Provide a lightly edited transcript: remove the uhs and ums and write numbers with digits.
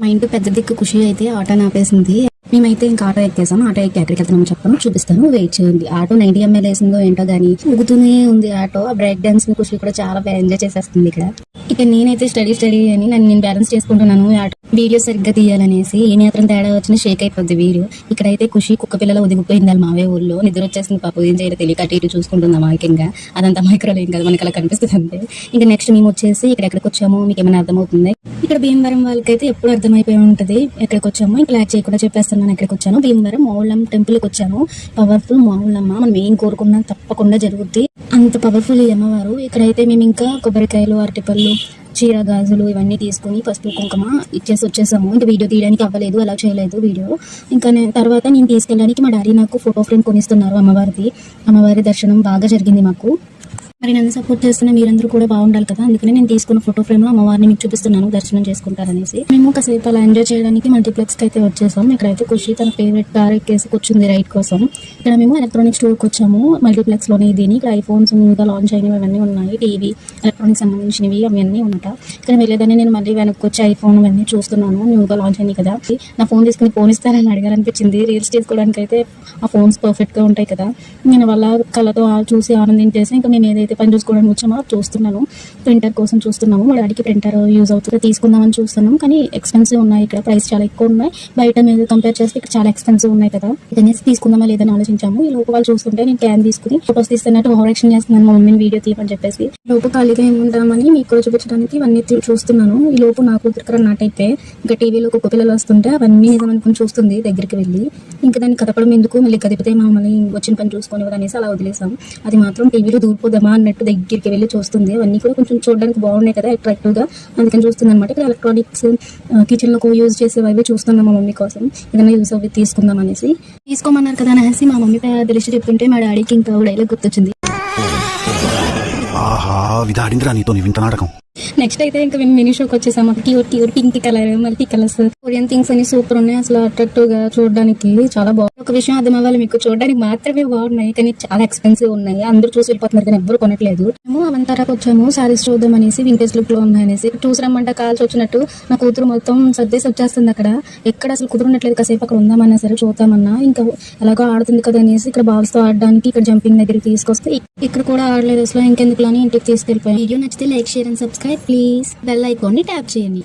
మా ఇంటి పెద్ద దిక్కు ఖుషి అయితే ఆటో ఆపేసింది. మేమైతే ఇంకా ఆటో ఎక్కేసాం. ఆటో ఎక్కి ఎక్కడికి వెళ్తున్నామో చెప్పను, చూపిస్తాను, వెయిట్ చేయండి. ఆటో 90 ml వేసిందో ఏంటో గానీ ఊగుతూనే ఉంది ఆటో. ఆ బ్రేక్ డాన్స్ ని ఖుషి కూడా చాలా బాగా ఎంజాయ్ చేసేస్తుంది ఇక్కడ. ఇక నేనైతే స్టడీ అని నేను బ్యాలెన్స్ చేసుకుంటున్నాను. వీడియో సరిగ్గా తీయాలనేసి ఏ మాత్రం తేడా వచ్చినా షేక్ అయిపోద్ది వీడియో. ఇక్కడైతే ఖుషి కుక్క పిల్లల ఒదిగిపోయింది వాళ్ళ మావే ఊళ్ళో. నిద్ర వచ్చేసింది పాపం, ఏం చేయాలో తెలియక అటు ఇటు చూసుకుంటుంది అమాయకంగా. అదంతా మైక్రోలో ఏం కాదు, మనకి అలా కనిపిస్తుంది అంతే. ఇంకా నెక్స్ట్ మేము వచ్చేసి ఇక్కడ ఎక్కడికి వచ్చాము మీకు ఏమైనా అర్థమవుతుంది? ఇక్కడ భీమవరం వాళ్ళకైతే ఎప్పుడు అర్థమైపోయి ఉంటది ఎక్కడికి వచ్చాము. ఇంకా లాక్ చేయకుండా చెప్పేస్తున్నాను ఎక్కడికి వచ్చాను. భీమవరం మావుళ్ళమ్మ టెంపుల్ కి వచ్చాము. పవర్ఫుల్ మావుళ్ళమ్మ, మనం ఏం కోరుకున్నా తప్పకుండా జరుగుద్ది, అంత పవర్ఫుల్ ఈ అమ్మవారు. ఇక్కడైతే మేము ఇంకా కొబ్బరికాయలు, అరటిపళ్ళు, చీర, గాజులు ఇవన్నీ తీసుకుని పసుపు కుంకుమ ఇచ్చేసి వచ్చేసాము. ఇంకా వీడియో తీయడానికి అవ్వలేదు, అలా చేయలేదు వీడియో. ఇంకా తర్వాత నేను తీసుకెళ్ళడానికి మా డాడీ నాకు ఫోటో ఫ్రేమ్ కొనిస్తున్నారు అమ్మవారిది. అమ్మవారి దర్శనం బాగా జరిగింది మాకు. మరి నన్ను సపోర్ట్ చేస్తున్న మీరందరూ కూడా బాగుండాలి కదా, అందుకనే నేను తీసుకున్న ఫోటో ఫ్రేమ్ లో అమ్మవారిని మీకు చూపిస్తున్నాను, దర్శనం చేసుకుంటారనేసి. మేము కాసేపు అలా ఎంజాయ్ చేయడానికి మల్టీప్లెక్స్ కి అయితే వచ్చేసాం. ఇక్కడైతే ఖుషి తన ఫేవరెట్ కార్ ఎక్కేసి కూర్చుంది రైడ్ కోసం. ఇక్కడ మేము ఎలక్ట్రానిక్ స్టోర్ కి వచ్చాము, మల్టీప్లెక్స్ లోనే. దీని ఇక్కడ ఐఫోన్స్ ఇంకా లాంచ్ అయినవి అవన్నీ ఉన్నాయి, టీవీ, ఎలక్ట్రానిక్ సంబంధించినవి అవన్నీ ఉన్నట. ఇక్కడ వెళ్ళేదాన్ని నేను మళ్ళీ వెనక్కి వచ్చి ఐఫోన్ అవన్నీ చూస్తున్నాను, న్యూగా లాంచ్ అయింది కదా. నా ఫోన్ తీసుకుని ఫోన్ ఇస్తారని అడగాలనిపించింది. రీల్స్ చేసుకోవడానికి అయితే ఆ ఫోన్స్ పర్ఫెక్ట్ గా ఉంటాయి కదా. నేను వాళ్ళ కళ్ళతో చూసి ఆనందించేసి ఇంకా మేము ఏదైతే పని చూసుకోవడానికి వచ్చామో చూస్తున్నాను. ప్రింటర్ కోసం చూస్తున్నాము, మా డాడీకి ప్రింటర్ యూజ్ అవుతుంది తీసుకుందామని చూస్తున్నాం. కానీ ఎక్స్పెన్సివ్ ఉన్నాయి, ఇక్కడ ప్రైస్ చాలా ఎక్కువ ఉన్నాయి. బయట మీద కంపేర్ చేస్తే ఇక్కడ చాలా ఎక్స్పెన్సివ్ ఉన్నాయి కదా. ఇదనేసి తీసుకుందామా లేదని ఆలోచించాము. ఈ లోపు వాళ్ళు చూస్తుంటే నేను క్యాన్ తీసుకుని ఫోటోస్ తీస్తున్నట్టు ఓవరాక్షన్ చేస్తున్నాను, మా మమ్మీని వీడియో తీయమని చెప్పేసి. లోపు ఖాళీగా ఏముంటామని మీకు కూడా చూపించడానికి ఇవన్నీ చూస్తున్నాను. ఈ లోపు నా కూతురు నాటైతే ఇంకా టీవీలో కుక్క పిల్లలు వస్తుంటే అవన్నీ నిజం అనుకుని చూస్తుంది దగ్గరికి వెళ్ళి. ఇంకా దాన్ని కదపడం ఎందుకు, మళ్ళీ కదిపితే మమ్మల్ని వచ్చిన పని చూసుకొని అనేసి అలా వదిలేసాం. అది మాత్రం టీవీలో దూరిపోదామా అన్నట్టు దగ్గరికి వెళ్ళి చూస్తుంది. అవన్నీ కూడా కొంచెం చూడడానికి బాగున్నాయి కదా, అట్రాక్టివ్ గా, అందుకని చూస్తుంది అనమాట. ఇక్కడ ఎలక్ట్రానిక్స్ కిచెన్ లో యూజ్ చేసేవి చూస్తున్నాం మా మమ్మీ కోసం, ఏదైనా యూజ్ అవి తీసుకుందాం అనేసి. తీసుకోమన్నారు కదా అనేసి మా మమ్మీ తెలిసి చెప్తుంటే మా డాడీకి ఇంకా డైలాగ్ గుర్తొచ్చింది. నెక్స్ట్ అయితే ఇంకా మేము మినీ షోకి వచ్చేసాము. Cute pink colour, multi colours, Korean things అని సూపర్ ఉన్నాయి. అసలు అట్రాక్టివ్ గా చూడడానికి చాలా బాగుంది. ఒక విషయం అర్థం అవ్వాలి మీకు, చూడడానికి మాత్రమే బాగున్నాయి కానీ చాలా ఎక్స్పెన్సివ్ ఉన్నాయి. అందరూ చూసి వెళ్ళిపోతున్నారు కానీ ఎవ్వరు కొనట్లేదు. మేము అవంతరాకు వచ్చాము సారీస్ చూద్దాం అనేసి, వింటేజ్ లుక్ లో ఉన్నాయనేసి. చూసిరమ్మంట కాల్చి వచ్చినట్టు నా కూతురు మొత్తం సర్దేసి వచ్చేస్తుంది. అక్కడ ఎక్కడ అసలు కుదురున్నట్లేదు. కాసేపు అక్కడ ఉందామన్నా సరే చూద్దామన్నా, ఇంకా ఎలాగో ఆడుతుంది కదా అనేసి ఇక్కడ బాల్స్ తో ఆడడానికి ఇక్కడ జంపింగ్ దగ్గరికి తీసుకొస్తే ఇక్కడ కూడా ఆడలేదు అసలు. ఇంకెందుకు అని ఇంటికి తీసుకెళ్ళిపోయాం. వీడియో నచ్చితే like, share and subscribe please. Bell icon ని ట్యాప్ చేయండి.